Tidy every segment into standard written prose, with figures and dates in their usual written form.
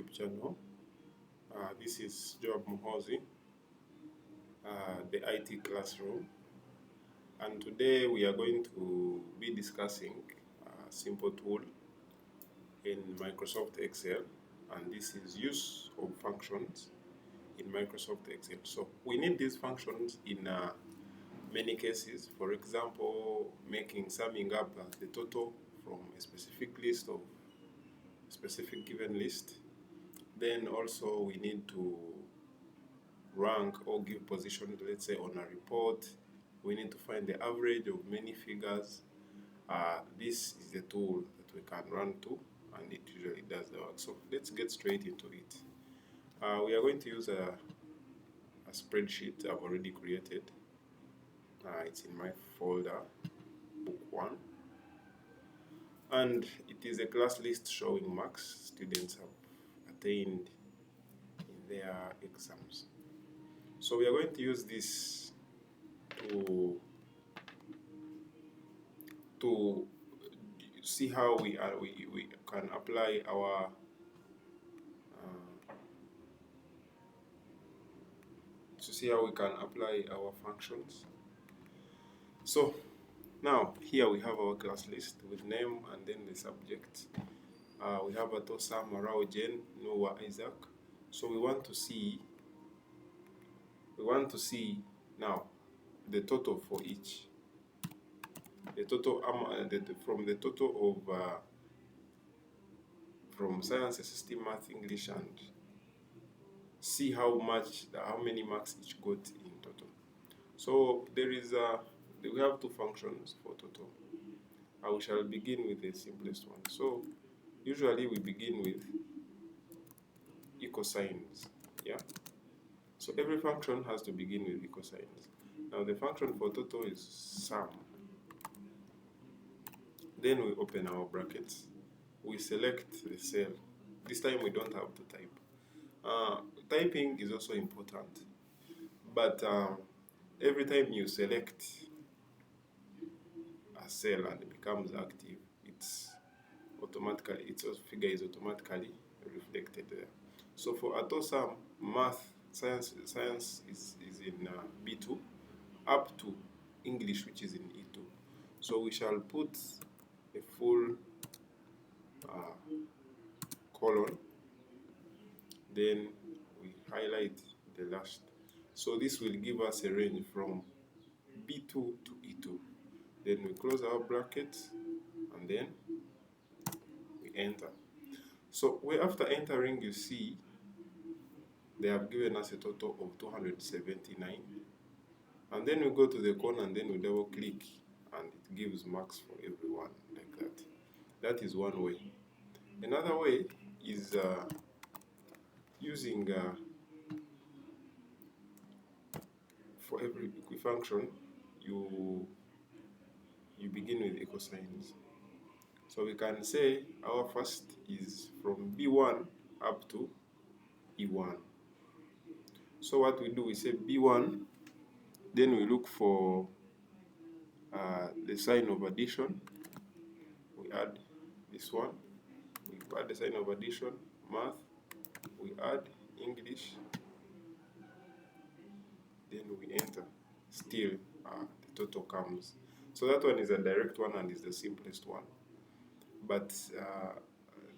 YouTube channel. This is Joab Muhozi, the IT classroom, and today we are going to be discussing a simple tool in Microsoft Excel, and this is use of functions in Microsoft Excel. So we need these functions in many cases. For example, summing up the total from a specific list of specific given list. Then also we need to rank or give position, let's say on a report. We need to find the average of many figures. This is the tool that we can run to, and it usually does the work. So let's get straight into it. We are going to use a spreadsheet I've already created. It's in my folder, book 1. And it is a class list showing marks students have attained in their exams. So we are going to use this to see how we can apply our functions. So now here we have our class list with name and then the subject. We have Atosa, Marao, Jen, Noah, Isaac. So we want to see now the total for each. The total from the total of from science, SST, math, English, and see how many marks each got in total. So we have two functions for total. We shall begin with the simplest one. So usually we begin with equal signs. Yeah. So every function has to begin with equal signs. Now the function for total is sum. Then we open our brackets. We select the cell. This time we don't have to type. Typing is also important, but every time you select a cell and it becomes active, its figure is automatically reflected there. So for Atosa, math, science is in B2 up to English, which is in E2. So we shall put a full colon, then we highlight the last. So this will give us a range from B2 to E2. Then we close our brackets and then we enter. So after entering, you see they have given us a total of 279. And then we go to the corner and then we double click and it gives marks for everyone like that. That is one way. Another way is using for every function you begin with equal signs. So we can say our first is from B1 up to E1. So what we do, we say B1, then we look for the sign of addition. We add this one. We add the sign of addition. Math, we add English. Then we enter. Still, the total comes. So that one is a direct one and is the simplest one. But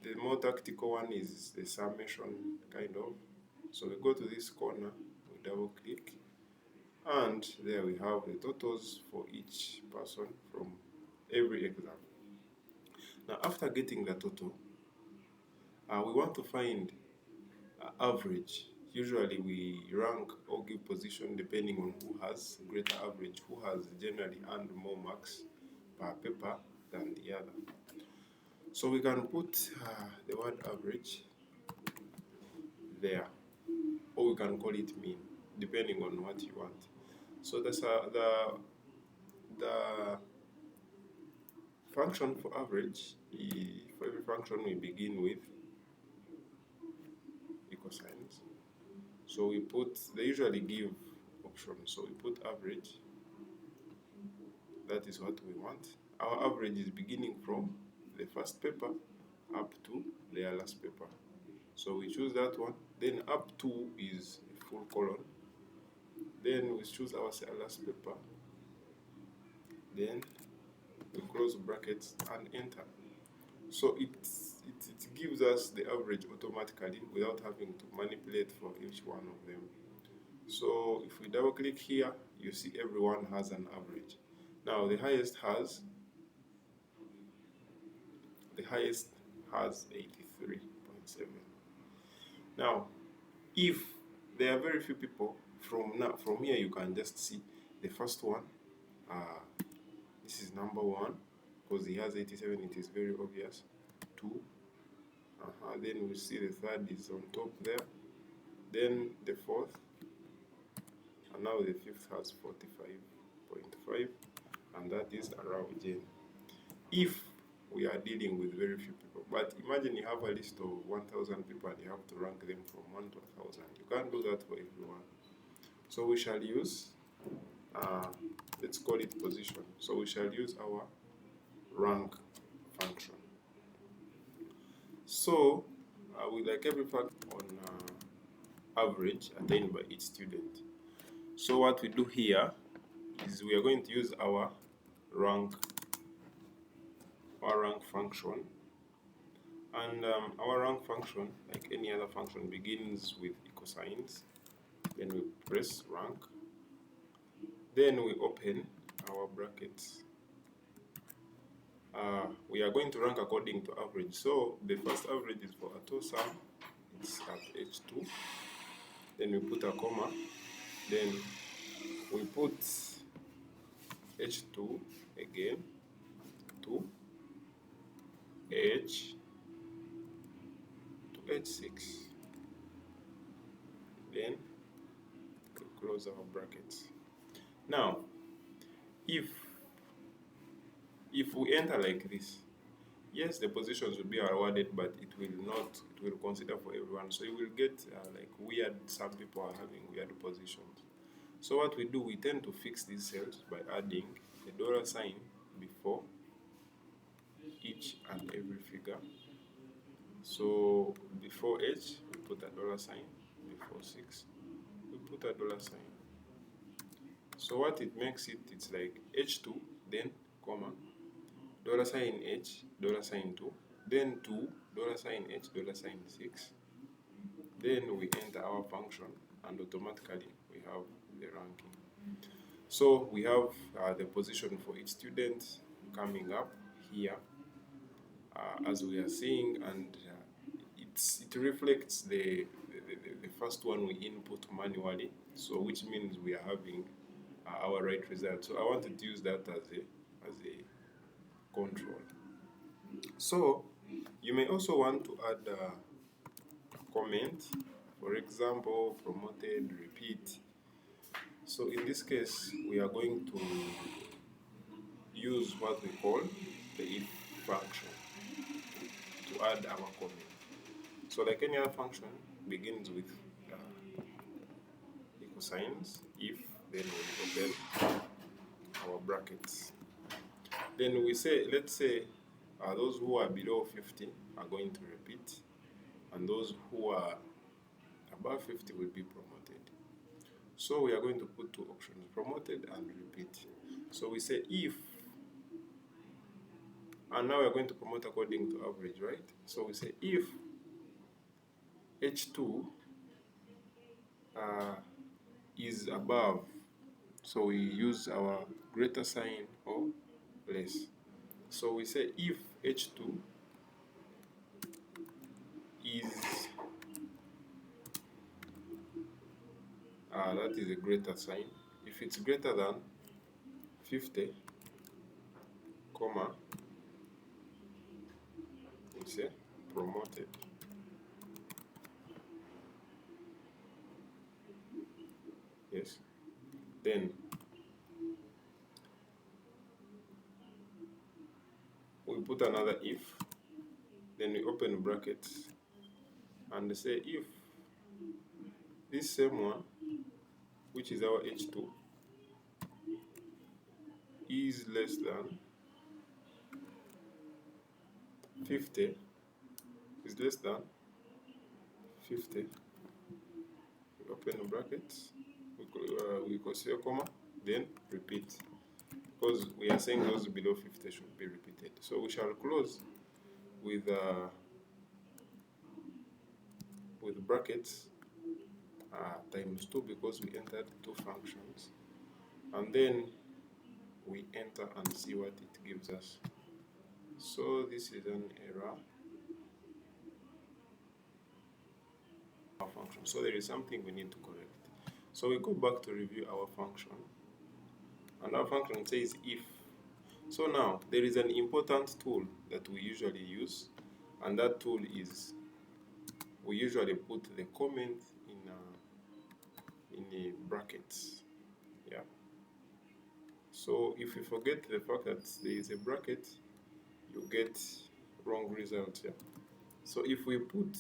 the more tactical one is the summation, kind of. So we go to this corner, we double click, and there we have the totals for each person from every exam. Now after getting the total, we want to find average. Usually we rank or give position depending on who has greater average, who has generally earned more marks per paper than the other. So we can put the word average there, or we can call it mean, depending on what you want. So that's the function for average. For every function we begin with equal signs. So they usually give options. So we put average. That is what we want. Our average is beginning from the first paper up to their last paper. So we choose that one. Then up to is a full colon. Then we choose our last paper. Then we close brackets and enter. So it gives us the average automatically without having to manipulate for each one of them. So if we double click here, you see everyone has an average. Now the highest has 83.7. Now if there are very few people, from here you can just see the first one. This is number 1 because he has 87. It is very obvious. 2. Then we see the third is on top there. Then the fourth, and now the fifth has 45.5, and that is around Jane. If we are dealing with very few people, but imagine you have a list of 1,000 people and you have to rank them from 1 to 1,000. You can't do that for everyone. So we shall use, let's call it position. So we shall use our rank function. So we like every fact on average attained by each student. So what we do here is we are going to use our rank function, and our rank function, like any other function, begins with equal signs. Then we press rank. Then we open our brackets. We are going to rank according to average. So the first average is for Atosa. It's at H2. Then we put a comma. Then we put H2 again to H to H6. Then we close our brackets. Now, if we enter like this, yes, the positions will be awarded, but it will consider for everyone. So you will get like weird, some people are having weird positions. So what we do, we tend to fix these cells by adding a $sign before each and every figure. So before H, we put a $sign. Before 6, we put a $sign. So what it makes it, it's like H2, then comma, $sign H, $sign 2, then 2, $sign H, $sign 6. Then we enter our function, and automatically we have the ranking. So we have the position for each student coming up here, as we are seeing, and it reflects the first one we input manually. So which means we are having our right result. So I wanted to use that as a control. So you may also want to add a comment, for example, promoted, repeat. So in this case, we are going to use what we call the if function to add our comment. So like any other function, begins with equal signs, if, then we open our brackets. Then we say, let's say those who are below 50 are going to repeat, and those who are above 50 will be promoted. So we are going to put two options, promoted and repeat. So we say if, and now we are going to promote according to average, right? So we say if H2 is above, so we use our greater sign or less. So we say if H2 is that is a greater sign. If it's greater than 50, comma, we say promoted. Yes. Then we put another if, then we open brackets and say if this same one, which is our H2, is less than 50, is less than 50, we open brackets, we consider comma, then repeat, because we are saying those below 50 should be repeated. So we shall close with brackets times 2, because we entered two functions, and then we enter and see what it gives us. So this is an error function, so there is something we need to correct. So we go back to review our function, and our function says if. So now there is an important tool that we usually use, and that tool is we usually put the comment in the brackets. Yeah. So if you forget the fact that there is a bracket, you get wrong results here. So if we put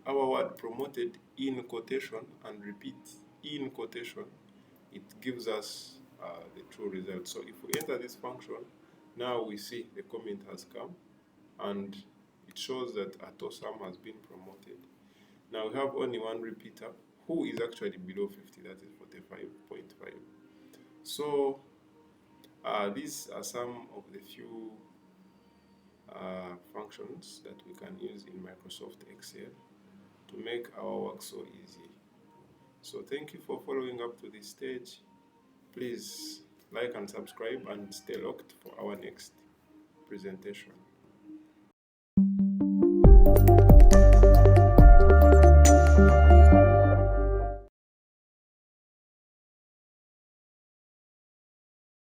our word promoted in quotation and repeat in quotation, it gives us the true result. So if we enter this function, now we see the comment has come, and it shows that Atosam has been promoted. Now we have only one repeater who is actually below 50, that is 45.5. So these are some of the few functions that we can use in Microsoft Excel to make our work so easy. So thank you for following up to this stage. Please like and subscribe, and stay locked for our next presentation.